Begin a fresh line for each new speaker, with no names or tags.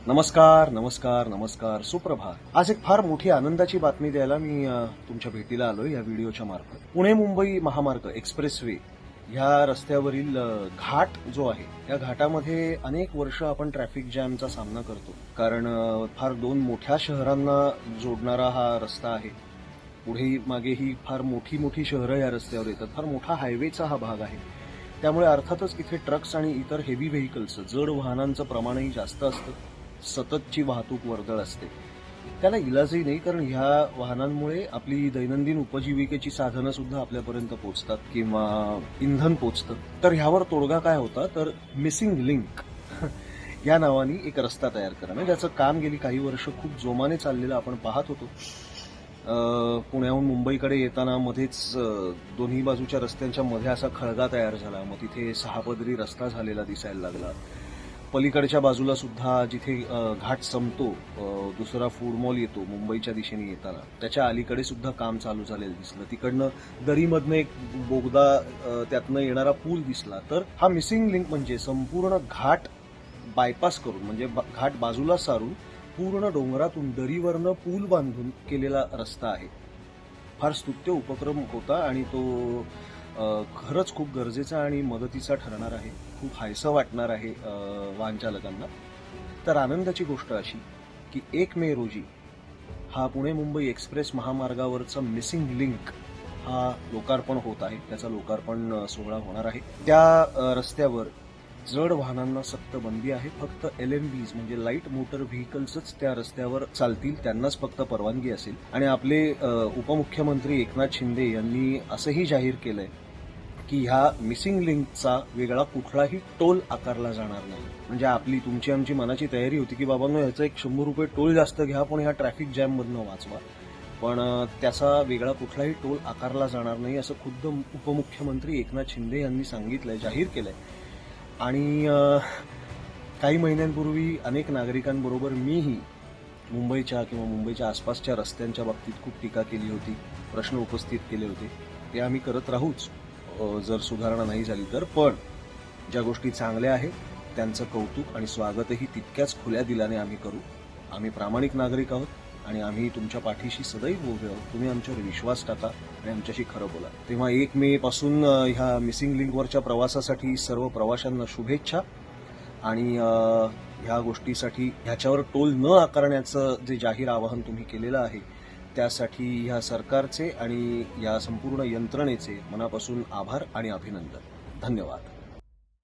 नमस्कार नमस्कार नमस्कार सुप्रभात। आज एक फार मोठी आनंदाची बातमी द्यायला मी तुमच्या भेटीला आलोय या व्हिडिओच्या मार्फत। पुणे मुंबई महामार्ग एक्सप्रेसवे ह्या रस्त्यावरील घाट जो आहे या घाटामध्ये अनेक वर्ष आपण ट्रॅफिक जॅमचा सामना करतो, कारण फार दोन मोठ्या शहरांना जोडणारा हा रस्ता आहे। पुढे मागेही फार मोठी मोठी शहरं या रस्त्यावर येतात, फार मोठा हायवेचा हा भाग आहे। त्यामुळे अर्थातच इथे ट्रक्स आणि इतर हेवी व्हेकल्स जड वाहनांचं प्रमाणही जास्त असतं, सततची वाहतूक वर्दळ असते। त्याला इलाजही नाही, कारण ह्या वाहनांमुळे आपली दैनंदिन उपजीविकेची साधनं सुद्धा आपल्यापर्यंत पोहोचतात किंवा इंधन पोहोचतं। तर ह्यावर तोडगा काय होता, तर मिसिंग लिंक या नावाने एक रस्ता तयार करणं, ज्याचं काम गेली काही वर्ष खूप जोमाने चाललेलं आपण पाहत होतो। पुण्याहून मुंबईकडे येताना मध्येच दोन्ही बाजूच्या रस्त्यांच्या मध्ये असा खळगा तयार झाला, मग तिथे 6 पदरी रस्ता झालेला दिसायला लागला। पलीकडच्या बाजूला सुद्धा जिथे घाट संपतो दुसरा फूड मॉल येतो मुंबईच्या दिशेने येताना, त्याच्या अलीकडे सुद्धा काम चालू झालेलं दिसलं। तिकडनं दरीमधनं एक बोगदा, त्यातनं येणारा पूल दिसला। तर हा मिसिंग लिंक म्हणजे संपूर्ण घाट बायपास करून, म्हणजे घाट बाजूला सारून पूर्ण डोंगरातून दरीवरनं पूल बांधून केलेला रस्ता आहे। फार स्तुत्य उपक्रम होता आणि तो खरंच खूप गरजेचा आणि मदतीचा ठरणार आहे, खूप हायसं वाटणार आहे वाहन चालकांना। तर आनंदाची गोष्ट अशी की 1 मे रोजी हा पुणे मुंबई एक्सप्रेस महामार्गावरचा मिसिंग लिंक हा लोकार्पण होत आहे, त्याचा लोकार्पण सोहळा होणार आहे। त्या रस्त्यावर जड वाहनांना सक्त बंदी आहे। फक्त LMVs म्हणजे लाईट मोटर व्हेकल्सच त्या रस्त्यावर चालतील, त्यांनाच फक्त परवानगी असेल। आणि आपले उपमुख्यमंत्री एकनाथ शिंदे यांनी असंही जाहीर केलंय की ह्या मिसिंग लिंकचा वेगळा कुठलाही टोल आकारला जाणार नाही। म्हणजे आपली तुमची आमची मनाची तयारी होती की बाबांनो ह्याचा एक 100 रुपये टोल जास्त घ्या, पण ह्या ट्रॅफिक जॅममधनं वाचवा, पण त्याचा वेगळा कुठलाही टोल आकारला जाणार नाही असं खुद्द उपमुख्यमंत्री एकनाथ शिंदे यांनी सांगितलंय, जाहीर केलंय। आणि काही महिन्यांपूर्वी अनेक नागरिकांबरोबर मीही मुंबईच्या किंवा मुंबईच्या आसपासच्या रस्त्यांच्या बाबतीत खूप टीका केली होती, प्रश्न उपस्थित केले होते। ते आम्ही करत राहूच जर सुधारणा नाही झाली तर। पण ज्या गोष्टी चांगल्या आहेत त्यांचं कौतुक आणि स्वागतही तितक्याच खुल्या दिलाने आम्ही करू। आम्ही प्रामाणिक नागरिक आहोत आणि आम्ही तुमच्या पाठीशी सदैव उभे आहोत। तुम्ही आमच्यावर विश्वास टाका आणि आमच्याशी खरं बोला। तेव्हा 1 मे पासून ह्या मिसिंग लिंकवरच्या प्रवासासाठी सर्व प्रवाशांना शुभेच्छा। आणि ह्या गोष्टीसाठी ह्याच्यावर टोल न आकारण्याचं जे जाहीर आवाहन तुम्ही केलेलं आहे त्यासाठी ह्या सरकारचे आणि या संपूर्ण यंत्रणेचे मनापासून आभार आणि अभिनंदन। धन्यवाद।